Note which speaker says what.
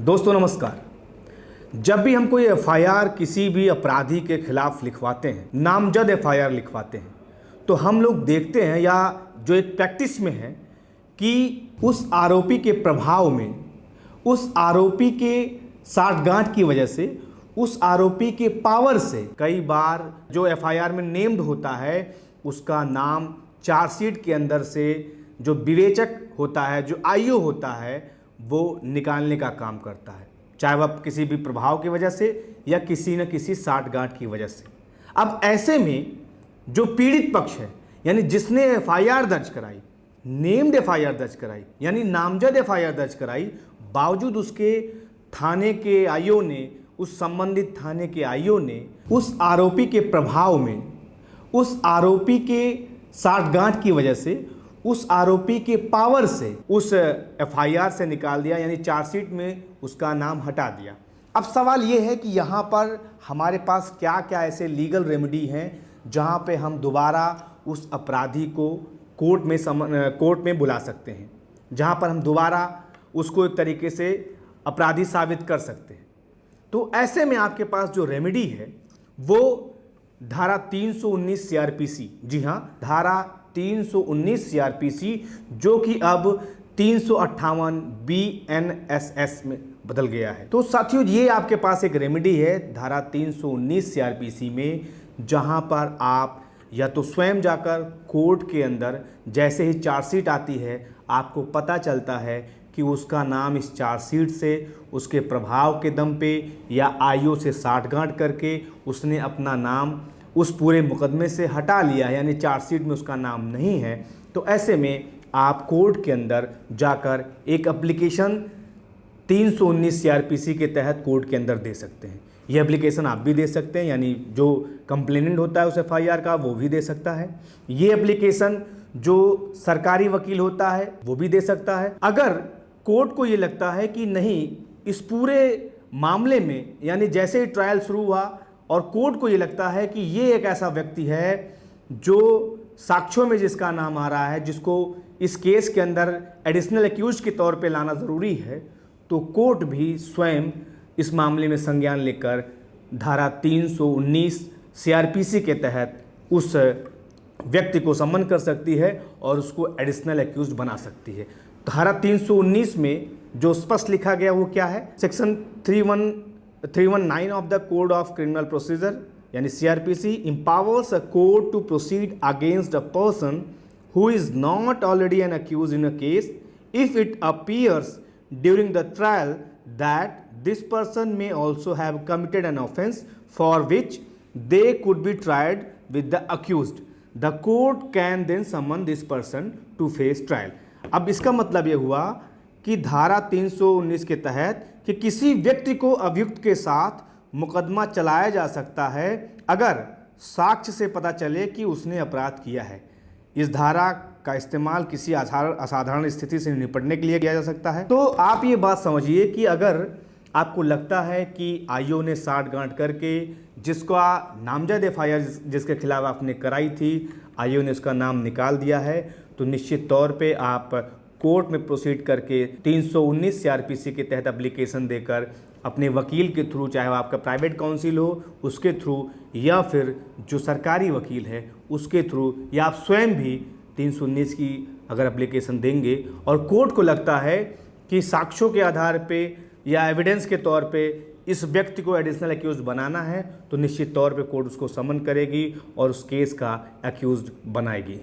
Speaker 1: दोस्तों नमस्कार। जब भी हम कोई एफआईआर किसी भी अपराधी के खिलाफ लिखवाते हैं, नामजद एफआईआर लिखवाते हैं, तो हम लोग देखते हैं या जो एक प्रैक्टिस में है कि उस आरोपी के प्रभाव में, उस आरोपी के साठगांठ की वजह से, उस आरोपी के पावर से कई बार जो एफआईआर में नेम्ड होता है उसका नाम चार्जशीट के अंदर से जो विवेचक होता है, जो आईओ होता है, वो निकालने का काम करता है, चाहे वह किसी भी प्रभाव की वजह से या किसी न किसी साठगांठ की वजह से। अब ऐसे में जो पीड़ित पक्ष है, यानी जिसने एफआईआर दर्ज कराई, नेम्ड एफआईआर दर्ज कराई, यानी नामजद एफआईआर दर्ज कराई, बावजूद उसके थाने के आईओ ने, उस संबंधित थाने के आईओ ने उस आरोपी के प्रभाव में, उस आरोपी के साठगांठ की वजह से, उस आरोपी के पावर से उस एफआईआर से निकाल दिया, यानी चार्जशीट में उसका नाम हटा दिया। अब सवाल ये है कि यहाँ पर हमारे पास क्या क्या ऐसे लीगल रेमेडी हैं जहाँ पे हम दोबारा उस अपराधी को कोर्ट में बुला सकते हैं, जहाँ पर हम दोबारा उसको एक तरीके से अपराधी साबित कर सकते हैं। तो ऐसे में आपके पास जो रेमेडी है वो धारा 319 सीआरपीसी, जी हाँ, धारा 319 सीआरपीसी, जो कि अब 358 बीएनएसएस में बदल गया है। तो साथियों, ये आपके पास एक रेमेडी है धारा 319 सीआरपीसी में, जहां पर आप या तो स्वयं जाकर कोर्ट के अंदर जैसे ही चार्जशीट आती है, आपको पता चलता है कि उसका नाम इस चार्जशीट से उसके प्रभाव के दम पे या आईओ से साठगांठ करके उसने अपना नाम उस पूरे मुकदमे से हटा लिया है, यानी चार्जशीट में उसका नाम नहीं है। तो ऐसे में आप कोर्ट के अंदर जाकर एक एप्लीकेशन 319 सीआरपीसी के तहत कोर्ट के अंदर दे सकते हैं। ये एप्लीकेशन आप भी दे सकते हैं, यानी जो कंप्लेनेंट होता है उस एफआईआर का वो भी दे सकता है। ये एप्लीकेशन जो सरकारी वकील होता है वो भी दे सकता है। अगर कोर्ट को ये लगता है कि नहीं, इस पूरे मामले में, यानी जैसे ही ट्रायल शुरू हुआ और कोर्ट को ये लगता है कि ये एक ऐसा व्यक्ति है जो साक्ष्यों में जिसका नाम आ रहा है, जिसको इस केस के अंदर एडिशनल एक्यूज के तौर पे लाना ज़रूरी है, तो कोर्ट भी स्वयं इस मामले में संज्ञान लेकर धारा 319 सीआरपीसी के तहत उस व्यक्ति को समन कर सकती है और उसको एडिशनल एक्यूज बना सकती है। धारा 319 में जो स्पष्ट लिखा गया वो क्या है? Section 319 of the code of criminal procedure, यानी CrPC, empowers a court to proceed against a person who is not already an accused in a case if it appears during the trial that this person may also have committed an offense for which they could be tried with the accused. The court can then summon this person to face trial. अब इसका मतलब ये हुआ कि धारा 319 के तहत कि किसी व्यक्ति को अभियुक्त के साथ मुकदमा चलाया जा सकता है अगर साक्ष्य से पता चले कि उसने अपराध किया है। इस धारा का इस्तेमाल किसी असाधारण स्थिति से निपटने के लिए किया जा सकता है। तो आप ये बात समझिए कि अगर आपको लगता है कि आईओ ने साठगांठ करके जिसका नामजद एफआईआर जिसके खिलाफ आपने कराई थी, आईओ ने उसका नाम निकाल दिया है, तो निश्चित तौर पे आप कोर्ट में प्रोसीड करके 319 सीआरपीसी के तहत एप्लीकेशन देकर अपने वकील के थ्रू, चाहे वो आपका प्राइवेट काउंसिल हो उसके थ्रू या फिर जो सरकारी वकील है उसके थ्रू, या आप स्वयं भी 319 की अगर एप्लीकेशन देंगे और कोर्ट को लगता है कि साक्ष्यों के आधार पे या एविडेंस के तौर पे इस व्यक्ति को एडिशनल एक्यूज बनाना है, तो निश्चित तौर पे कोर्ट उसको समन करेगी और उस केस का एक्यूज बनाएगी।